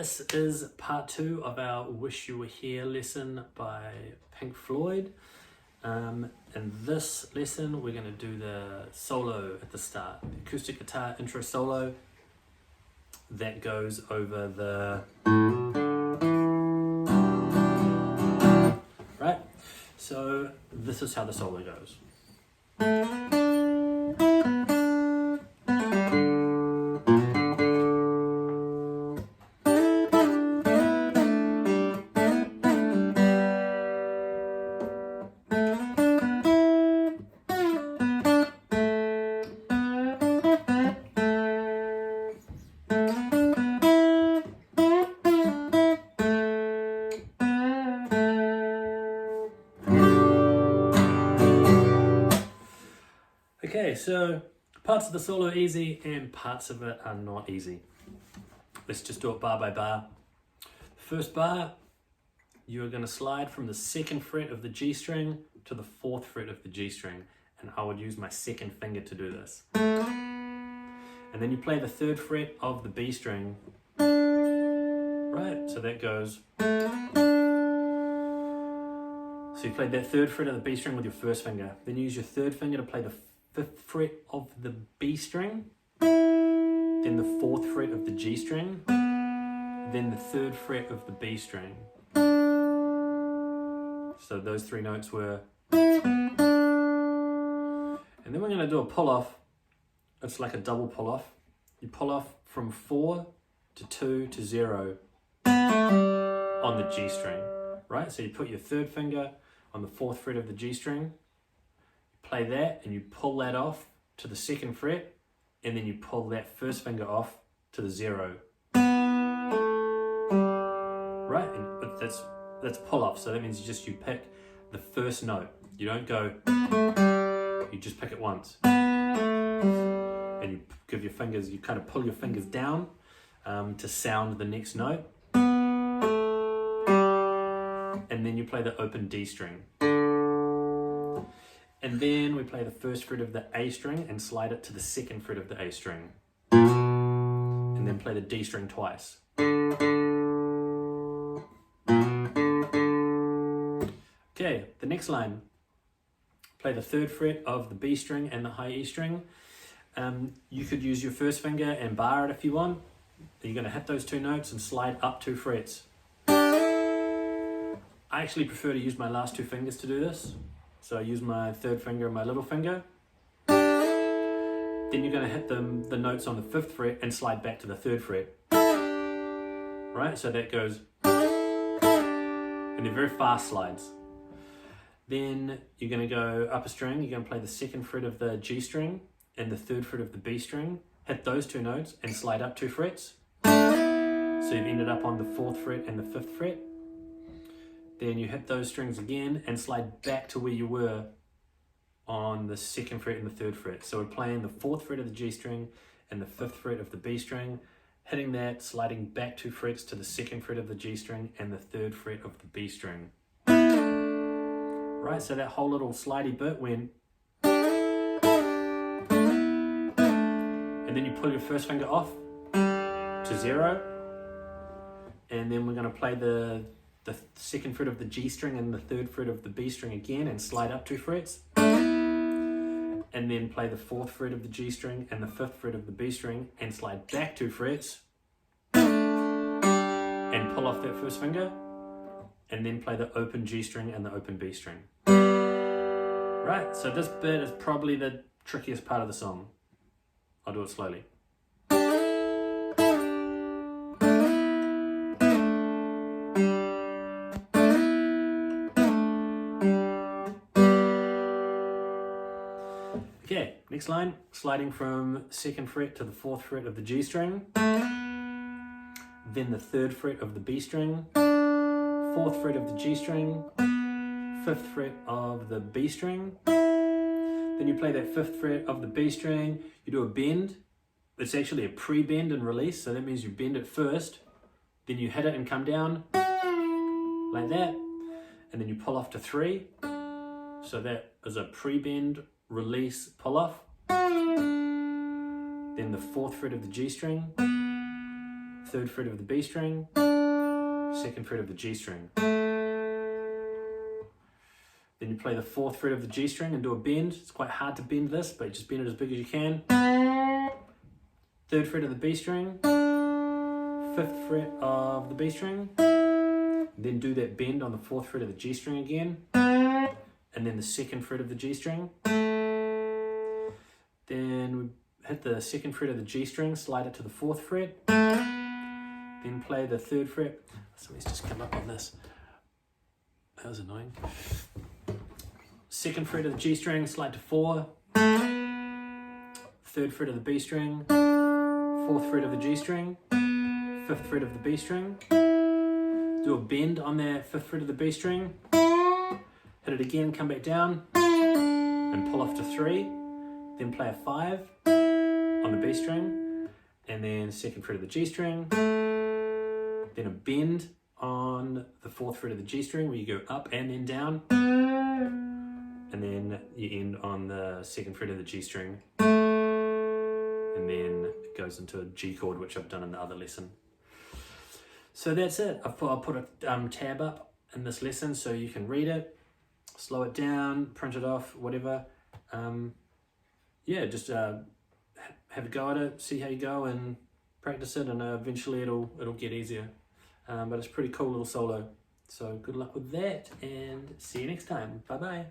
This is part 2 of our Wish You Were Here lesson by Pink Floyd. In this lesson, we're going to do the solo at the start, the acoustic guitar intro solo that goes over the... Right? So this is how the solo goes. Okay, so parts of the solo are easy and parts of it are not easy. Let's just do it bar by bar. First bar, you're going to slide from the 2nd fret of the G string to the 4th fret of the G string, and I would use my 2nd finger to do this. And then you play the 3rd fret of the B string, right? So that goes... So you played that 3rd fret of the B string with your 1st finger. Then you use your 3rd finger to play the 5th fret of the B string, then the 4th fret of the G string, then the 3rd fret of the B string. So those 3 notes were... And then we're going to do a pull-off. It's like a double pull-off. You pull off from 4 to 2 to 0 on the G string, right? So you put your 3rd finger on the 4th fret of the G string, play that, and you pull that off to the 2nd fret, and then you pull that 1st finger off to the 0. Right? And that's pull off. So that means you pick the first note. You don't go, you just pick it once. And you give your fingers, you kind of pull your fingers down to sound the next note. And then you play the open D string. And then we play the 1st fret of the A string and slide it to the 2nd fret of the A string. And then play the D string twice. Okay, the next line. Play the 3rd fret of the B string and the high E string. You could use your 1st finger and bar it if you want. You're going to hit those 2 notes and slide up 2 frets. I actually prefer to use my last 2 fingers to do this. So I use my 3rd finger and my little finger. Then you're going to hit the notes on the 5th fret and slide back to the 3rd fret. Right, so that goes... And they're very fast slides. Then you're going to go up a string, you're going to play the 2nd fret of the G string and the 3rd fret of the B string. Hit those 2 notes and slide up 2 frets. So you've ended up on the 4th fret and the 5th fret. Then you hit those strings again and slide back to where you were on the 2nd fret and the 3rd fret. So we're playing the 4th fret of the G string and the 5th fret of the B string, hitting that, sliding back 2 frets to the 2nd fret of the G string and the 3rd fret of the B string. Right, so that whole little slidey bit went... And then you pull your 1st finger off to 0. And then we're going to play the 2nd fret of the G string and the 3rd fret of the B string again and slide up 2 frets. And then play the 4th fret of the G string and the 5th fret of the B string and slide back 2 frets. And pull off that 1st finger. And then play the open G string and the open B string. Right, so this bit is probably the trickiest part of the song. I'll do it slowly. Okay, next line, sliding from 2nd fret to the 4th fret of the G string, then the 3rd fret of the B string, 4th fret of the G string, 5th fret of the B string. Then you play that 5th fret of the B string, you do a bend. It's actually a pre-bend and release, so that means you bend it first, then you hit it and come down, like that, and then you pull off to 3. So that is a pre-bend, release, pull off. Then the 4th fret of the G string, third fret of the B string, second fret of the G string. Then you play the fourth fret of the G string and do a bend. It's quite hard to bend this, but just bend it as big as you can. Third fret of the B string, fifth fret of the B string, then do that bend on the fourth fret of the G string again, and then the second fret of the G string. Then we hit the second fret of the G string, slide it to the fourth fret, then play the third fret. Somebody's just come up on this. That was annoying. Second fret of the G string, slide to 4, third fret of the B string, fourth fret of the G string, fifth fret of the B string, do a bend on that fifth fret of the B string, hit it again, come back down, and pull off to 3, then play a 5 on the B string, and then second fret of the G string, then a bend on the fourth fret of the G string where you go up and then down, and then you end on the second fret of the G string, and then it goes into a G chord, which I've done in the other lesson. So that's it. I'll put a tab up in this lesson so you can read it, slow it down, print it off, whatever. Yeah, just have a go at it, see how you go, and practice it, and eventually it'll get easier. But it's a pretty cool little solo. So good luck with that, and see you next time. Bye bye.